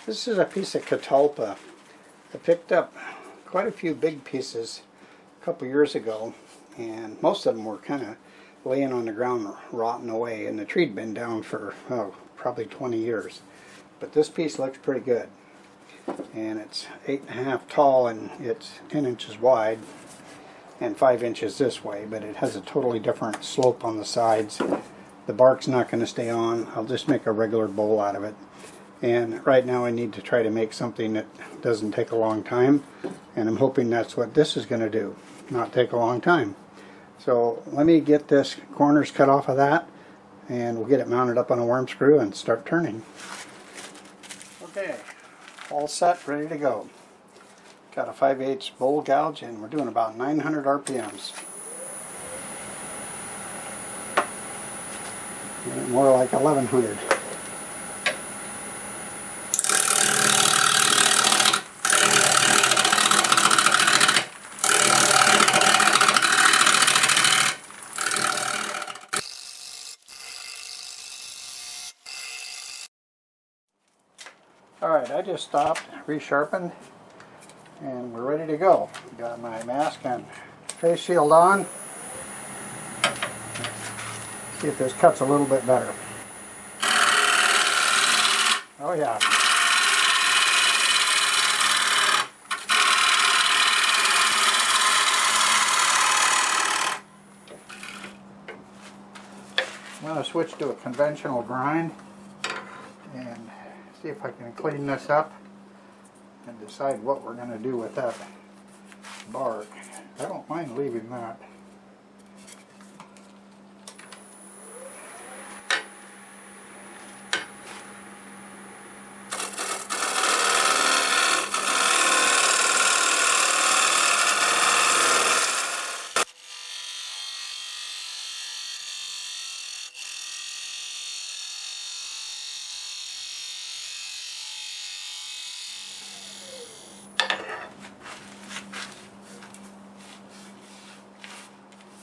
This is a piece of Catalpa. I picked up quite a few big pieces a couple years ago, and most of them were kind of laying on the ground rotting away, and the tree had been down for probably 20 years. But this piece looks pretty good, and it's 8.5 tall and it's 10 inches wide and 5 inches this way, but it has a totally different slope on the sides. The bark's not going to stay on. I'll just make a regular bowl out of it. And right now I need to try to make something that doesn't take a long time, and I'm hoping that's what this is going to do, not take a long time. So let me get this corners cut off of that, and we'll get it mounted up on a worm screw and start turning. Okay, all set, ready to go. Got a 5/8 bowl gouge, and we're doing about 900 RPMs. More like 1100. Alright, I just stopped, resharpened, and we're ready to go. Got my mask and face shield on. See if this cuts a little bit better. Oh yeah. I'm going to switch to a conventional grind and see if I can clean this up and decide what we're going to do with that bark. I don't mind leaving that.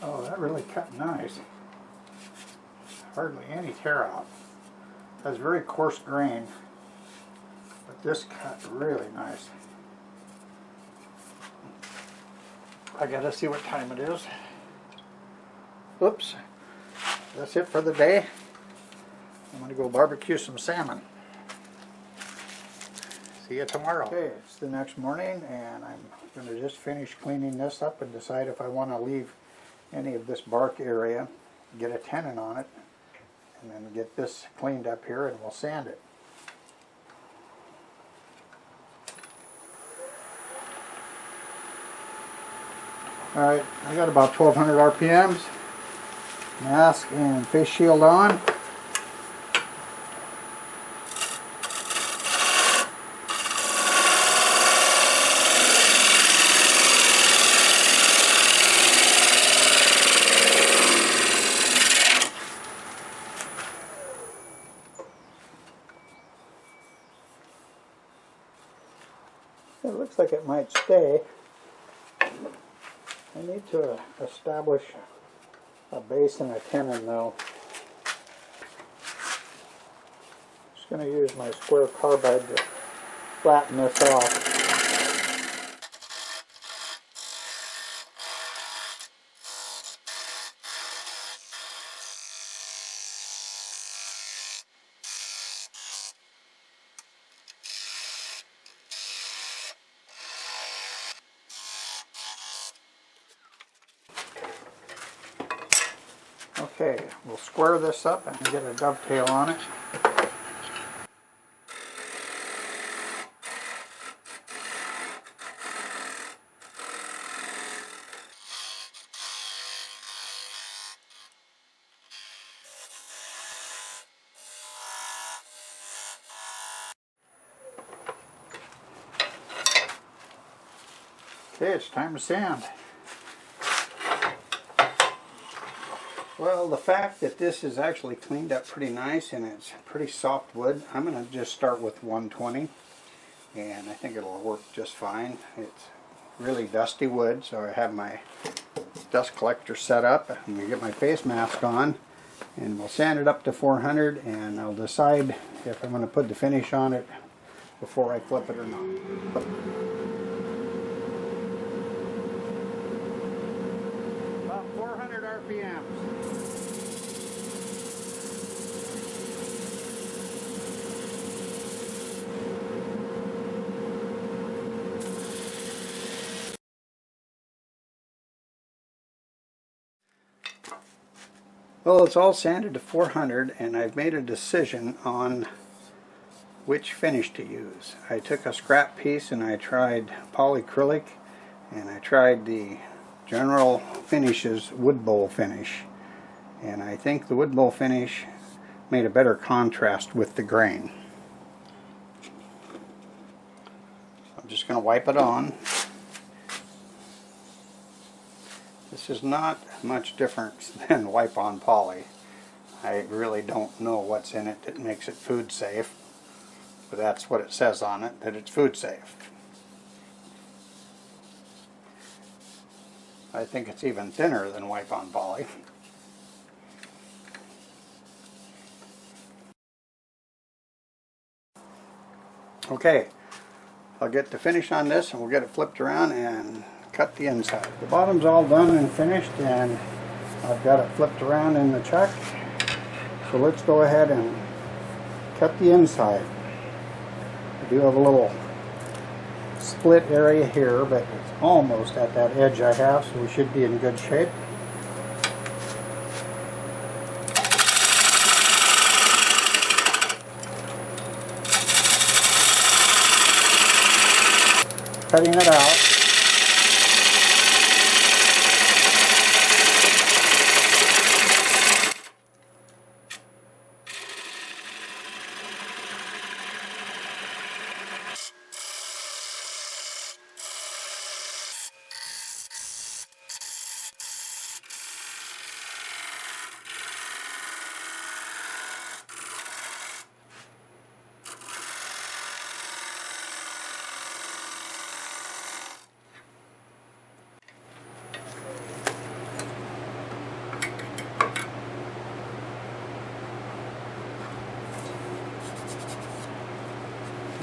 Oh, that really cut nice. Hardly any tear out. That's very coarse grain, but this cut really nice. I gotta see what time it is. Oops. That's it for the day. I'm gonna go barbecue some salmon. See you tomorrow. Okay, it's the next morning, and I'm gonna just finish cleaning this up and decide if I want to leave any of this bark area, get a tenon on it, and then get this cleaned up here, and we'll sand it. Alright, I got about 1200 RPMs, mask and face shield on. It looks like it might stay. I need to establish a base and a tenon though. Just going to use my square carbide to flatten this off. Okay, we'll square this up and get a dovetail on it. Okay, it's time to sand. Well, the fact that this is actually cleaned up pretty nice and it's pretty soft wood, I'm going to just start with 120, and I think it'll work just fine. It's really dusty wood, so I have my dust collector set up. I'm going to get my face mask on, and we'll sand it up to 400, and I'll decide if I'm going to put the finish on it before I flip it or not. About 400 RPMs. Well, it's all sanded to 400, and I've made a decision on which finish to use. I took a scrap piece and I tried polyacrylic, and I tried the General Finishes wood bowl finish, and I think the wood bowl finish made a better contrast with the grain. I'm just going to wipe it on. This is not much different than wipe-on poly. I really don't know what's in it that makes it food safe, but that's what it says on it, that it's food safe. I think it's even thinner than wipe-on poly. Okay, I'll get the finish on this and we'll get it flipped around and cut the inside. The bottom's all done and finished, and I've got it flipped around in the chuck. So let's go ahead and cut the inside. I do have a little split area here, but it's almost at that edge I have, so we should be in good shape. Cutting it out.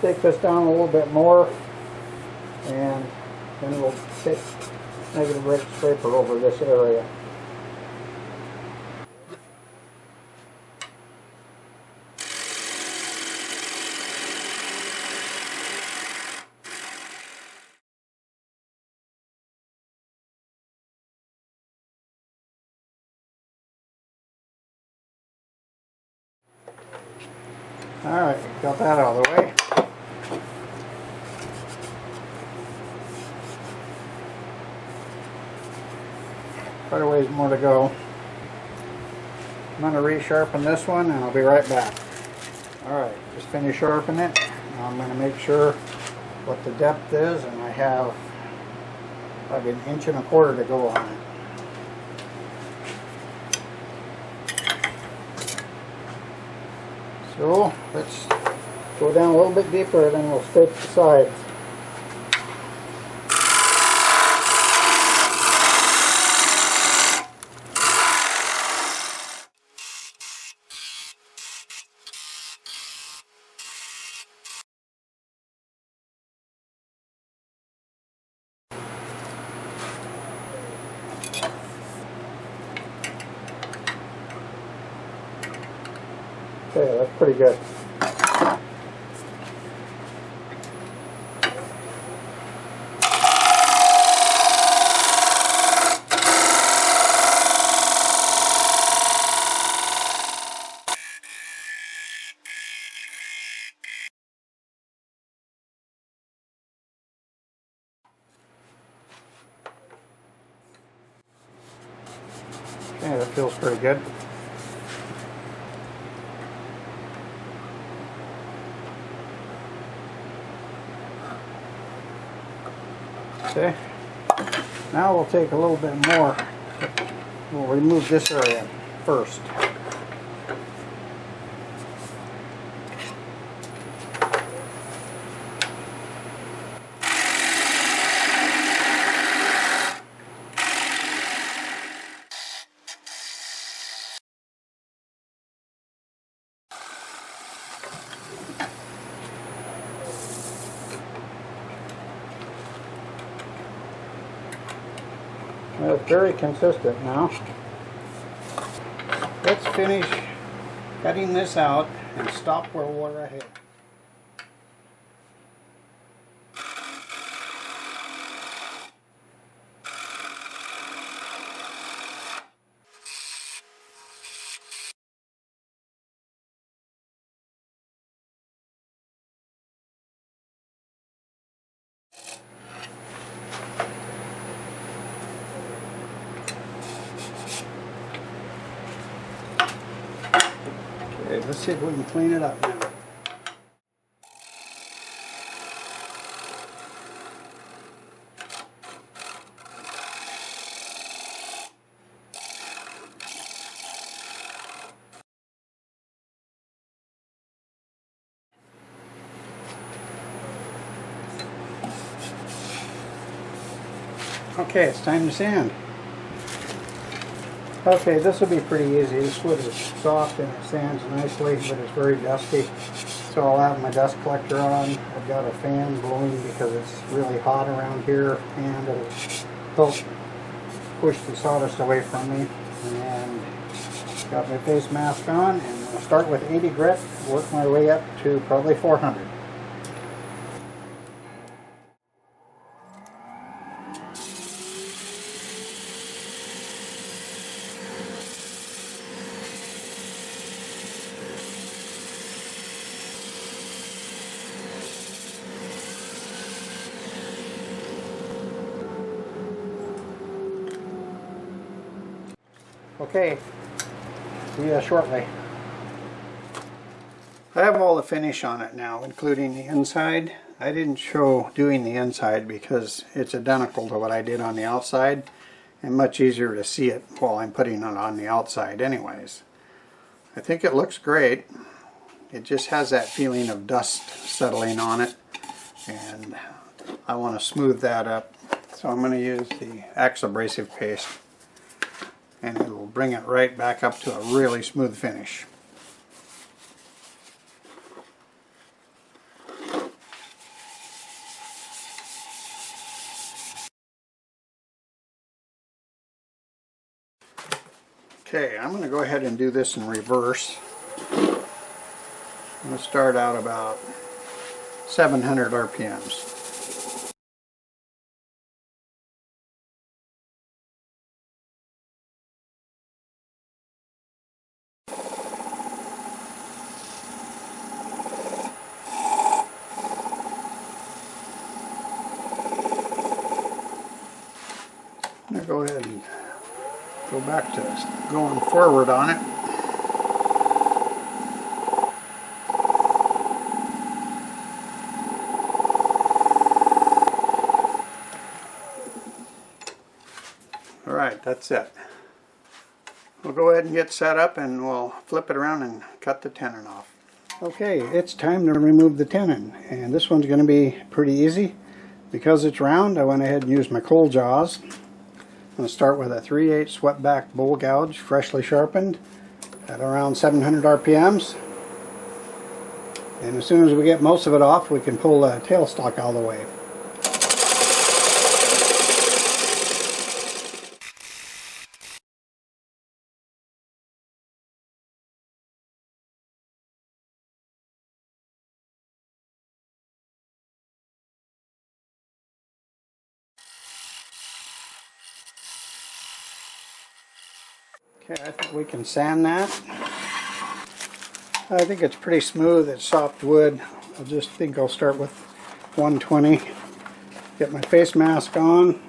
Take this down a little bit more, and then we'll take negative rate scraper over this area. Alright, got that out of the way. Quite a ways more to go. I'm going to resharpen this one and I'll be right back. Alright, just finished sharpening it. Now I'm going to make sure what the depth is, and I have probably 1.25 inches to go on it. So let's go down a little bit deeper, then we'll scrape the sides. Okay, that's pretty good. Okay, that feels pretty good. Okay, now we'll take a little bit more. We'll remove this area first. It's very consistent now. Let's finish cutting this out and stop where we're ahead. Okay, let's see if we can clean it up now. Okay, it's time to sand. Okay, this will be pretty easy. This wood is soft and it sands nicely, but it's very dusty. So I'll have my dust collector on. I've got a fan blowing because it's really hot around here, and it'll help push the sawdust away from me. And got my face mask on, and I'll start with 80 grit, work my way up to probably 400. Okay, see you shortly. I have all the finish on it now, including the inside. I didn't show doing the inside because it's identical to what I did on the outside, and much easier to see it while I'm putting it on the outside anyways. I think it looks great. It just has that feeling of dust settling on it, and I want to smooth that up. So I'm going to use the Acks abrasive paste, and it will bring it right back up to a really smooth finish. Okay, I'm going to go ahead and do this in reverse. I'm going to start out about 700 RPMs. I'm going to go ahead and go back to going forward on it. Alright, that's it. We'll go ahead and get set up, and we'll flip it around and cut the tenon off. Okay, it's time to remove the tenon, and this one's going to be pretty easy. Because it's round, I went ahead and used my coal jaws. I'm going to start with a 3/8 swept back bowl gouge, freshly sharpened, at around 700 RPMs. And as soon as we get most of it off, we can pull the tailstock out of the way. Okay, I think we can sand that. I think it's pretty smooth. It's soft wood. I just think I'll start with 120. Get my face mask on,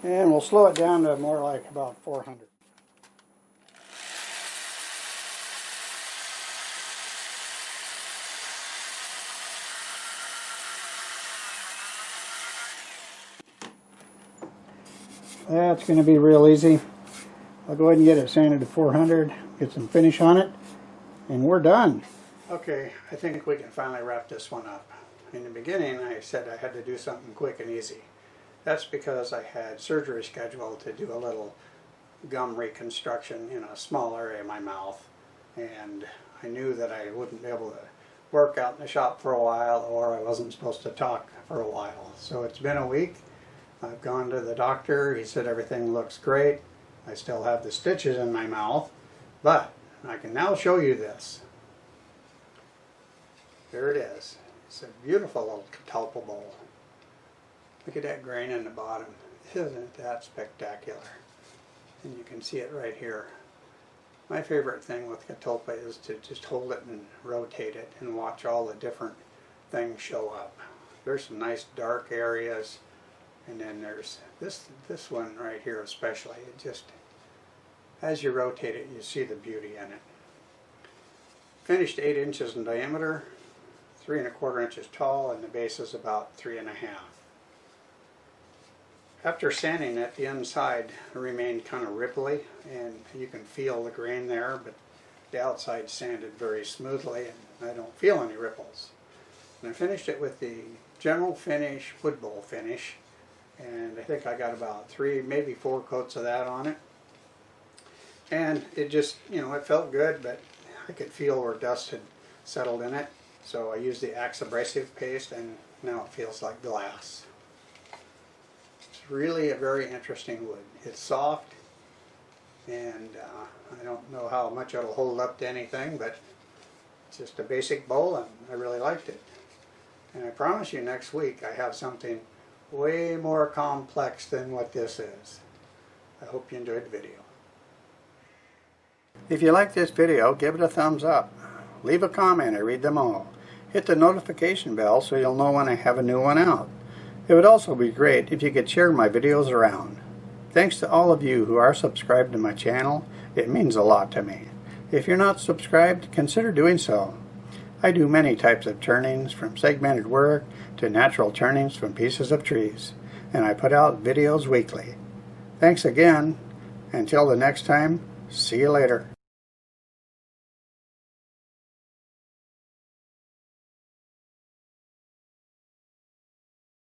and we'll slow it down to more like about 400. That's going to be real easy. I'll go ahead and get it sanded to 400, get some finish on it, and we're done. Okay, I think we can finally wrap this one up. In the beginning, I said I had to do something quick and easy. That's because I had surgery scheduled to do a little gum reconstruction in a small area of my mouth, and I knew that I wouldn't be able to work out in the shop for a while, or I wasn't supposed to talk for a while. So it's been a week, I've gone to the doctor. He said everything looks great. I still have the stitches in my mouth, but I can now show you this. There it is. It's a beautiful little Catalpa bowl. Look at that grain in the bottom. Isn't that spectacular? And you can see it right here. My favorite thing with Catalpa is to just hold it and rotate it and watch all the different things show up. There's some nice dark areas, and then there's this one right here especially. It just, as you rotate it, you see the beauty in it. Finished 8 inches in diameter, 3 1/4 inches tall, and the base is about 3 1/2. After sanding it, the inside remained kind of ripply, and you can feel the grain there, but the outside sanded very smoothly, and I don't feel any ripples. And I finished it with the general finish, wood bowl finish, and I think I got about 3, maybe 4 coats of that on it. And it just, it felt good, but I could feel where dust had settled in it. So I used the Acks Abrasive paste, and now it feels like glass. It's really a very interesting wood. It's soft, and I don't know how much it'll hold up to anything, but it's just a basic bowl, and I really liked it. And I promise you next week I have something way more complex than what this is. I hope you enjoyed the video. If you like this video, give it a thumbs up. Leave a comment, I read them all. Hit the notification bell so you'll know when I have a new one out. It would also be great if you could share my videos around. Thanks to all of you who are subscribed to my channel. It means a lot to me. If you're not subscribed, consider doing so. I do many types of turnings, from segmented work to natural turnings from pieces of trees, and I put out videos weekly. Thanks again. Until the next time, see you later.